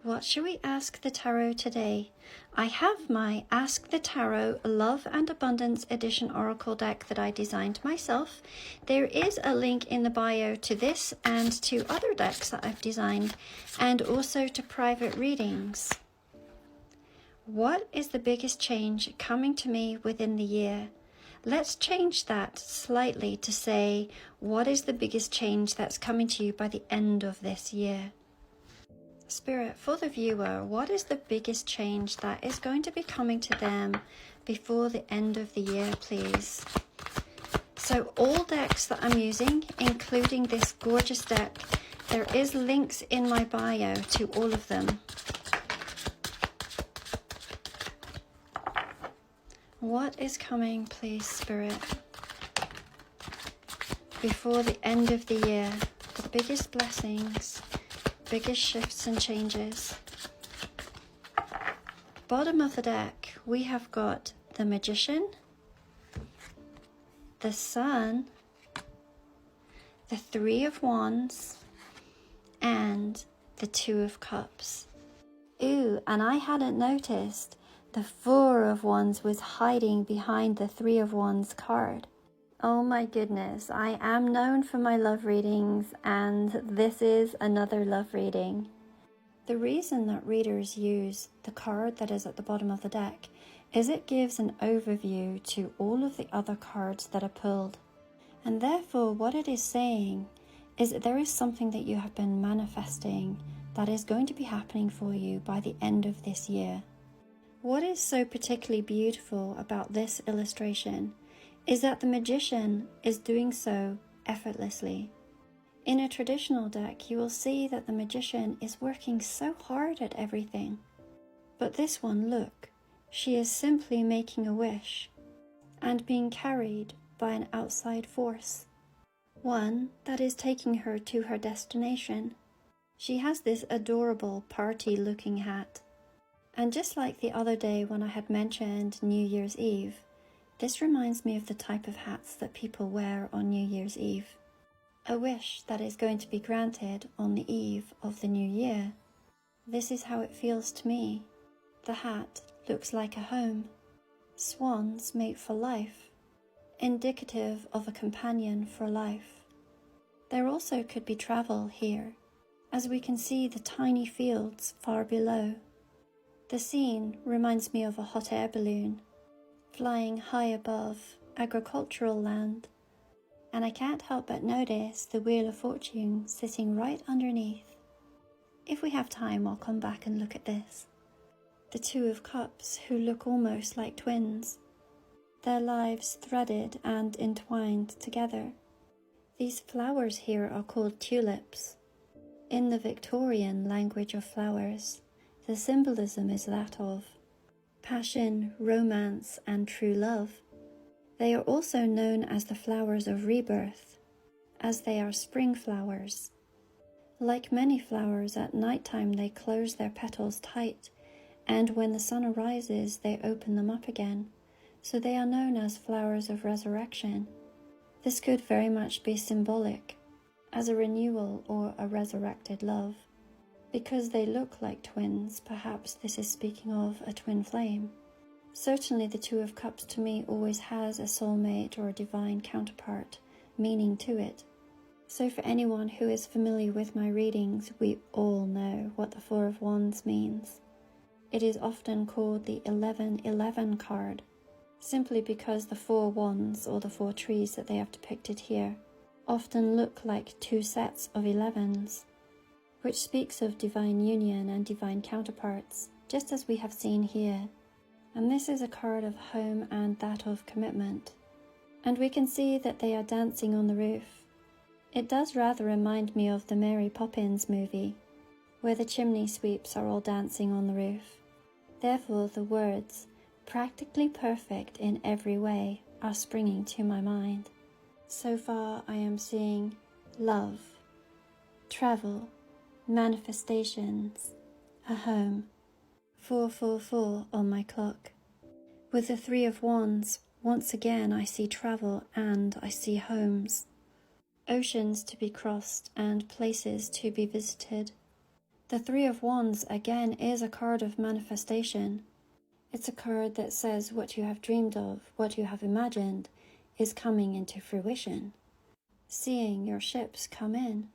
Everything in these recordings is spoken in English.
What should we ask the tarot today? I have my Ask the Tarot Love and Abundance Edition Oracle deck that I designed myself. There is a link in the bio to this and to other decks that I've designed, and also to private readings. What is the biggest change coming to me within the year? Let's change that slightly to say, what is the biggest change that's coming to you by the end of this year? Spirit, for the viewer, what is the biggest change that is going to be coming to them before the end of the year, please? So all decks that I'm using, including this gorgeous deck, there is links in my bio to all of them. What is coming, please, Spirit, before the end of the year? The biggest blessings, biggest shifts and changes. Bottom of the deck, we have got the Magician, the Sun, the Three of Wands, and the Two of Cups. Ooh, and I hadn't noticed the Four of Wands was hiding behind the Three of Wands card. Oh my goodness, I am known for my love readings, and this is another love reading. The reason that readers use the card that is at the bottom of the deck is it gives an overview to all of the other cards that are pulled. And therefore what it is saying is that there is something that you have been manifesting that is going to be happening for you by the end of this year. What is so particularly beautiful about this illustration is that the Magician is doing so effortlessly. In a traditional deck, you will see that the Magician is working so hard at everything. But this one, look, she is simply making a wish and being carried by an outside force, one that is taking her to her destination. She has this adorable party-looking hat. And just like the other day when I had mentioned New Year's Eve, this reminds me of the type of hats that people wear on New Year's Eve. A wish that is going to be granted on the eve of the new year. This is how it feels to me. The hat looks like a home. Swans mate for life, indicative of a companion for life. There also could be travel here, as we can see the tiny fields far below. The scene reminds me of a hot air balloon flying high above agricultural land, and I can't help but notice the Wheel of Fortune sitting right underneath. If we have time, I'll come back and look at this. The Two of Cups, who look almost like twins, their lives threaded and entwined together. These flowers here are called tulips. In the Victorian language of flowers, the symbolism is that of passion, romance, and true love. They are also known as the flowers of rebirth, as they are spring flowers. Like many flowers, at nighttime they close their petals tight, and when the sun arises they open them up again, so they are known as flowers of resurrection. This could very much be symbolic, as a renewal or a resurrected love. Because they look like twins, perhaps this is speaking of a twin flame. Certainly the Two of Cups to me always has a soulmate or a divine counterpart meaning to it. So for anyone who is familiar with my readings, we all know what the Four of Wands means. It is often called the 1111 card, simply because the four wands, or the four trees that they have depicted here, often look like two sets of 11s. Which speaks of divine union and divine counterparts, just as we have seen here. And this is a card of home and that of commitment. And we can see that they are dancing on the roof. It does rather remind me of the Mary Poppins movie, where the chimney sweeps are all dancing on the roof. Therefore the words, practically perfect in every way, are springing to my mind. So far I am seeing love, travel, manifestations, a home, 444 on my clock. With the Three of Wands, once again I see travel and I see homes, oceans to be crossed and places to be visited. The Three of Wands, again, is a card of manifestation. It's a card that says what you have dreamed of, what you have imagined, is coming into fruition. Seeing your ships come in.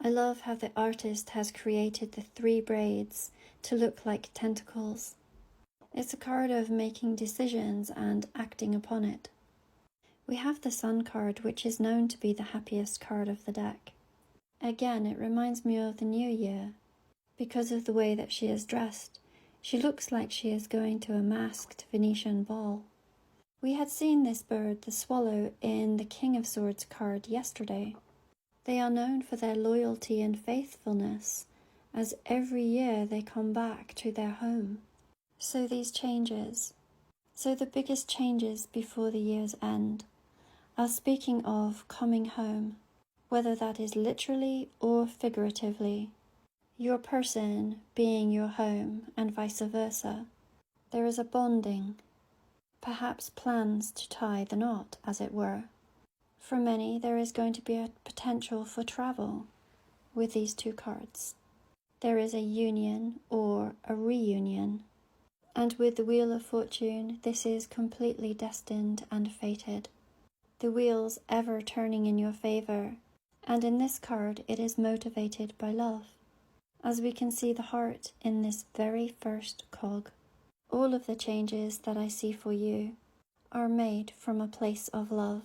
I love how the artist has created the 3 braids to look like tentacles. It's a card of making decisions and acting upon it. We have the Sun card, which is known to be the happiest card of the deck. Again, it reminds me of the new year. Because of the way that she is dressed, she looks like she is going to a masked Venetian ball. We had seen this bird, the swallow, in the King of Swords card yesterday. They are known for their loyalty and faithfulness, as every year they come back to their home. So these changes, the biggest changes before the year's end, are speaking of coming home, whether that is literally or figuratively. Your person being your home and vice versa. There is a bonding, perhaps plans to tie the knot, as it were. For many, there is going to be a potential for travel with these 2 cards. There is a union or a reunion. And with the Wheel of Fortune, this is completely destined and fated. The wheels ever turning in your favor, and in this card it is motivated by love, as we can see the heart in this very first cog. All of the changes that I see for you are made from a place of love.